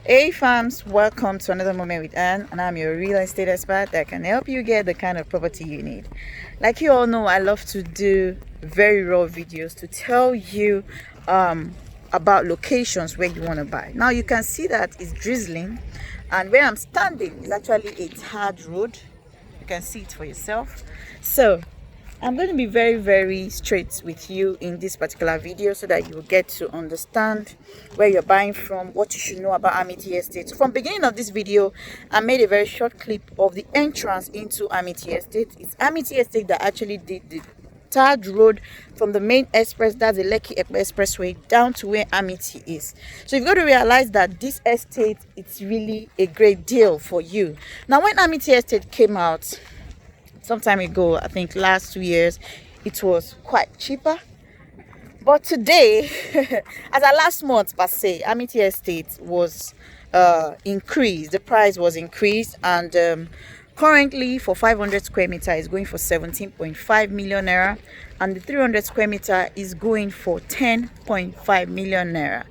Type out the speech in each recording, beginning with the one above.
Hey fams, welcome to another moment with Anne, and I'm your real estate expert that can help you get the kind of property you need. Like you all know, I love to do very raw videos to tell you about locations where you want to buy. Now you can see that it's drizzling, and where I'm standing is actually a tarred road. You can see it for yourself. So I'm going to be very straight with you in this particular video so that you will get to understand where you're buying from, what you should know about Amity Estate. So from beginning of this video, I made a very short clip of the entrance into Amity Estate. It's Amity Estate that actually did the tarred road from the main express, that's the Lekki Expressway, down to where Amity is. So you've got to realize that this estate, it's really a great deal for you. Now when Amity Estate came out some time ago, I think last 2 years, it was quite cheaper. But today, as a last month per se, Amity Estate was increased. The price was increased, and currently for 500 square meter is going for 17.5 million naira, and the 300 square meter is going for 10.5 million naira.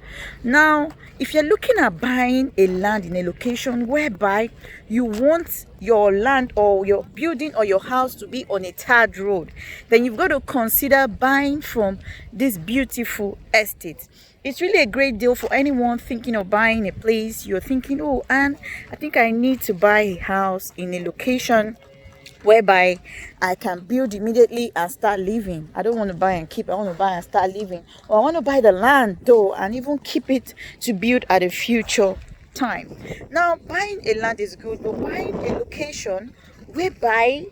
Now, if you're looking at buying a land in a location whereby you want your land or your building or your house to be on a tarred road, then you've got to consider buying from this beautiful estate. It's really a great deal for anyone thinking of buying a place. You're thinking, oh, and I think I need to buy a house in a location whereby I can build immediately and start living. I don't want to buy and keep, I want to buy and start living. Or I want to buy the land though and even keep it to build at a future time. Now, buying a land is good, but buying a location whereby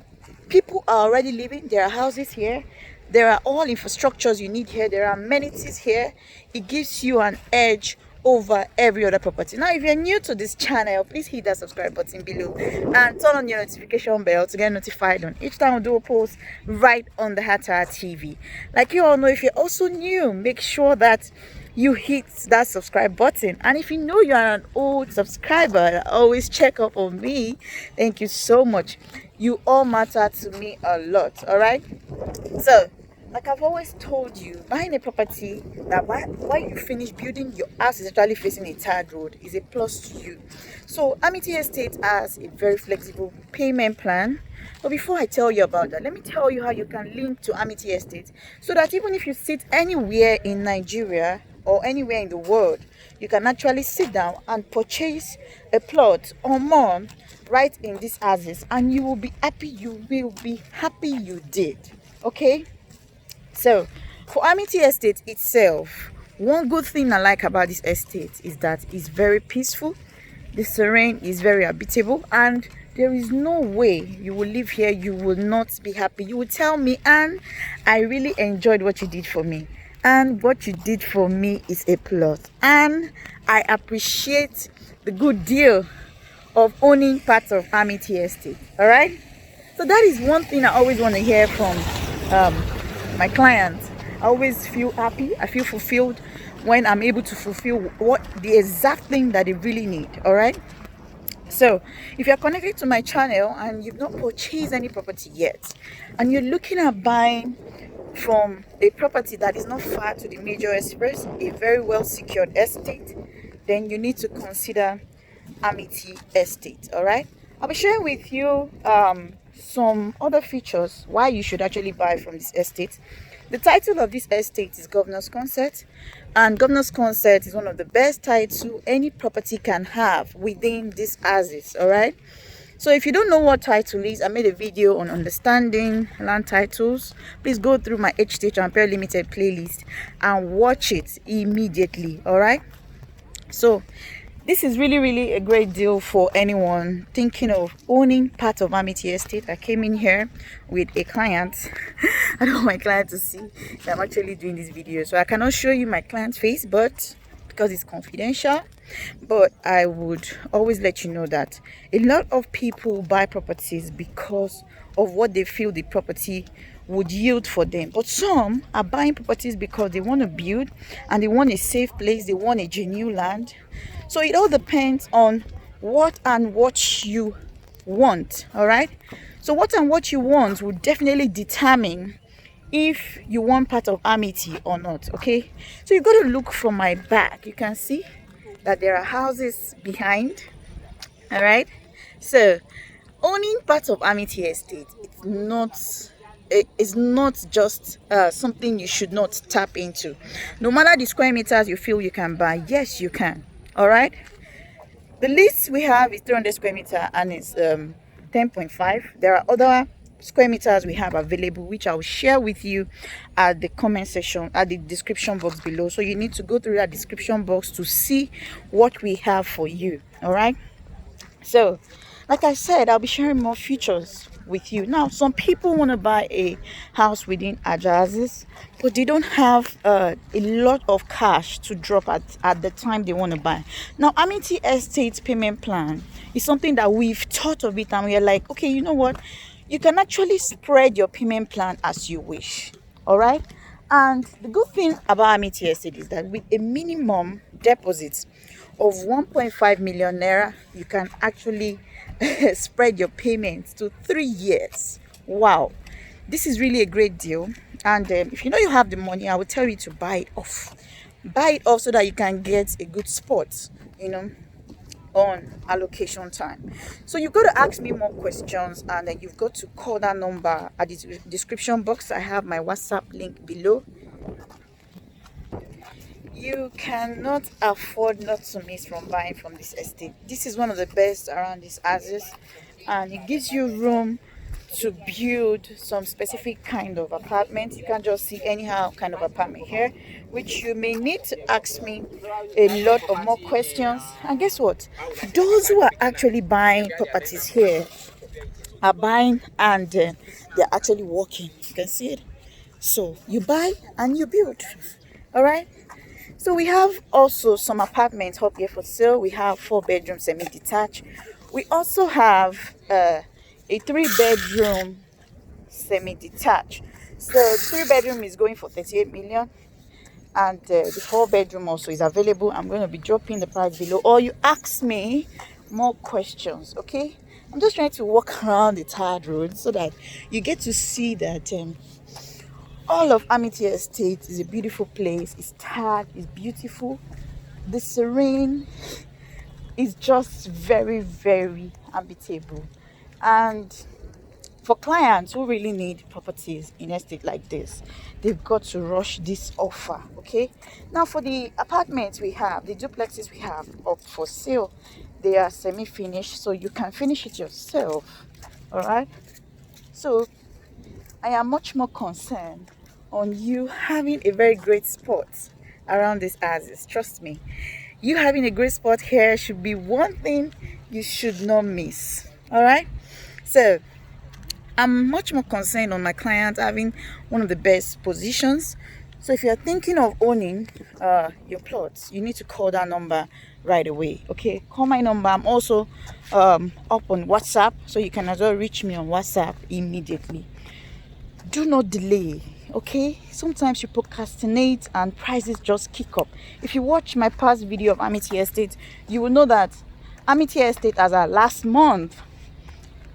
people are already living, there are houses here, there are all infrastructures you need here, there are amenities here, it gives you an edge over every other property. Now, if you're new to this channel, please hit that subscribe button below and turn on your notification bell to get notified on each time we do a post right on the Hatta TV. Like you all know, if you're also new, make sure that you hit that subscribe button. And if you know you are an old subscriber, always check up on me. Thank you so much. You all matter to me a lot. All right. So, like I've always told you, buying a property that while you finish building, your house is actually facing a tarred road is a plus to you. So Amity Estate has a very flexible payment plan. But before I tell you about that, let me tell you how you can link to Amity Estate so that even if you sit anywhere in Nigeria or anywhere in the world, you can actually sit down and purchase a plot or more right in these houses, and you will be happy. You will be happy you did. Okay. So, for Amity Estate itself, one good thing I like about this estate is that it's very peaceful, the terrain is very habitable, and there is no way you will live here, you will not be happy. You will tell me, and I really enjoyed what you did for me, and what you did for me is a plus, and I appreciate the good deal of owning part of Amity Estate. All right, so that is one thing I always want to hear from my clients. I always feel happy, I feel fulfilled when I'm able to fulfill what the exact thing that they really need. All right, so if you're connected to my channel and you've not purchased any property yet, and you're looking at buying from a property that is not far to the major express, a very well secured estate, then you need to consider Amity Estate. All right, I'll be sharing with you some other features why you should actually buy from this estate. The title of this estate is Governor's Consent, and Governor's Consent is one of the best titles any property can have within these houses. All right, so if you don't know what title is, I made a video on understanding land titles. Please go through my HTH Ampere Limited playlist and watch it immediately. All right, so this is really a great deal for anyone thinking of owning part of Amity Estate. I came in here with a client. I don't want my client to see that I'm actually doing this video, so I cannot show you my client's face, but because it's confidential. But I would always let you know that a lot of people buy properties because of what they feel the property would yield for them, but some are buying properties because they want to build and they want a safe place, they want a genuine land. So it all depends on what you want. All right, so what you want will definitely determine if you want part of Amity or not. Okay, so you got to look from my back. You can see that there are houses behind. All right, so owning part of Amity Estate, it's not just something you should not tap into. No matter the square meters you feel you can buy, yes you can. All right, the least we have is 300 square meter and it's 10.5. There are other square meters we have available, which I'll share with you at the comment section, at the description box below. So you need to go through that description box to see what we have for you. All right, so like I said, I'll be sharing more features with you. Now, some people want to buy a house within Ajazis, but they don't have a lot of cash to drop at the time they want to buy. Now, Amity Estate payment plan is something that we've thought of it, and we are like, okay, you know what, you can actually spread your payment plan as you wish. All right, and the good thing about Amity Estate is that with a minimum deposit of 1.5 million naira, you can actually spread your payments to 3 years. Wow, this is really a great deal. And if you know you have the money, I will tell you to buy it off. Buy it off so that you can get a good spot, on allocation time. So you've got to ask me more questions, and then you've got to call that number at the description box. I have my WhatsApp link below. You cannot afford not to miss from buying from this estate. This is one of the best around this axis, and it gives you room to build some specific kind of apartment. You can't just see anyhow kind of apartment here, which you may need to ask me a lot of more questions. And guess what, those who are actually buying properties here are buying, and they're actually working. You can see it. So you buy and you build. All right, so we have also some apartments up here for sale. We have 4-bedroom semi-detached. We also have a 3-bedroom semi-detached. So the 3-bedroom is going for 38 million, and the 4-bedroom also is available. I'm going to be dropping the price below, or you ask me more questions. Okay, I'm just trying to walk around the tarred road so that you get to see that all of Amity Estate is a beautiful place. It's tarred, it's beautiful. The serene is just very, very habitable. And for clients who really need properties in estate like this, they've got to rush this offer. Okay, now for the apartments we have, the duplexes we have up for sale, they are semi-finished, so you can finish it yourself. All right, so I am much more concerned on you having a very great spot around this axis. Trust me, you having a great spot here should be one thing you should not miss. All right, so I'm much more concerned on my client having one of the best positions. So if you're thinking of owning your plots, you need to call that number right away. Okay, call my number. I'm also up on WhatsApp, so you can as well reach me on WhatsApp immediately. Do not delay. Okay, sometimes you procrastinate and prices just kick up. If you watch my past video of Amity Estate, you will know that Amity Estate as our last month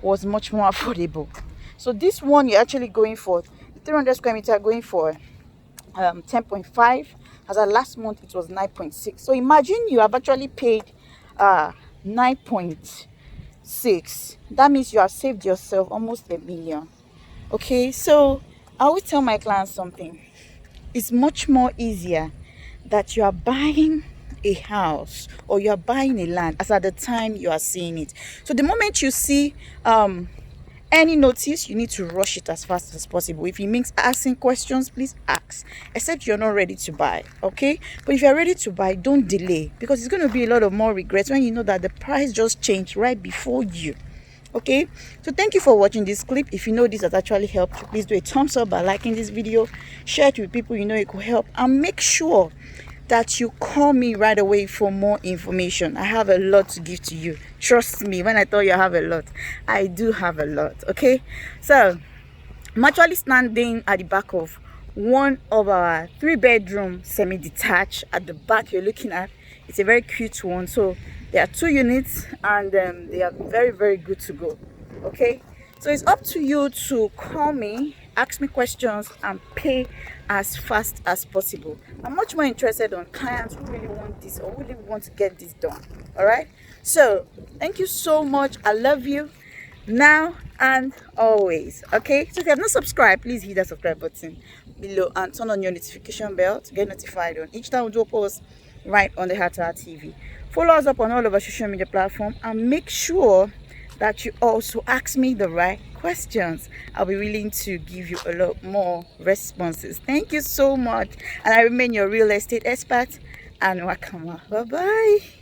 was much more affordable. So this one you're actually going for, the 300 square meter, going for 10.5. As our last month it was 9.6. So imagine you have actually paid 9.6. That means you have saved yourself almost 1 million. Okay, so I always tell my clients something. It's much more easier that you are buying a house or you are buying a land as at the time you are seeing it. So the moment you see any notice, you need to rush it as fast as possible. If it means asking questions, please ask, except you're not ready to buy. Okay, but if you're ready to buy, don't delay, because it's going to be a lot of more regrets when you know that the price just changed right before you. Okay, so thank you for watching this clip. If you know this has actually helped, please do a thumbs up by liking this video, share it with people you know it could help, and make sure that you call me right away for more information. I have a lot to give to you. Trust me, when I tell you I have a lot, I do have a lot. Okay, so I'm actually standing at the back of one of our 3-bedroom semi-detached. At the back you're looking at, it's a very cute one. So there are 2 units, and they are very, very good to go. Okay, so it's up to you to call me ask me questions and pay as fast as possible. I'm much more interested on clients who really want this or really want to get this done. All right, so thank you so much. I love you now and always. Okay, so if you have not subscribed, please hit that subscribe button below and turn on your notification bell to get notified on each time we do a post right on the Heart to Heart TV. Follow us up on all of our social media platforms and make sure that you also ask me the right questions. I'll be willing to give you a lot more responses. Thank you so much, and I remain your real estate expert, and Wakama. Bye bye.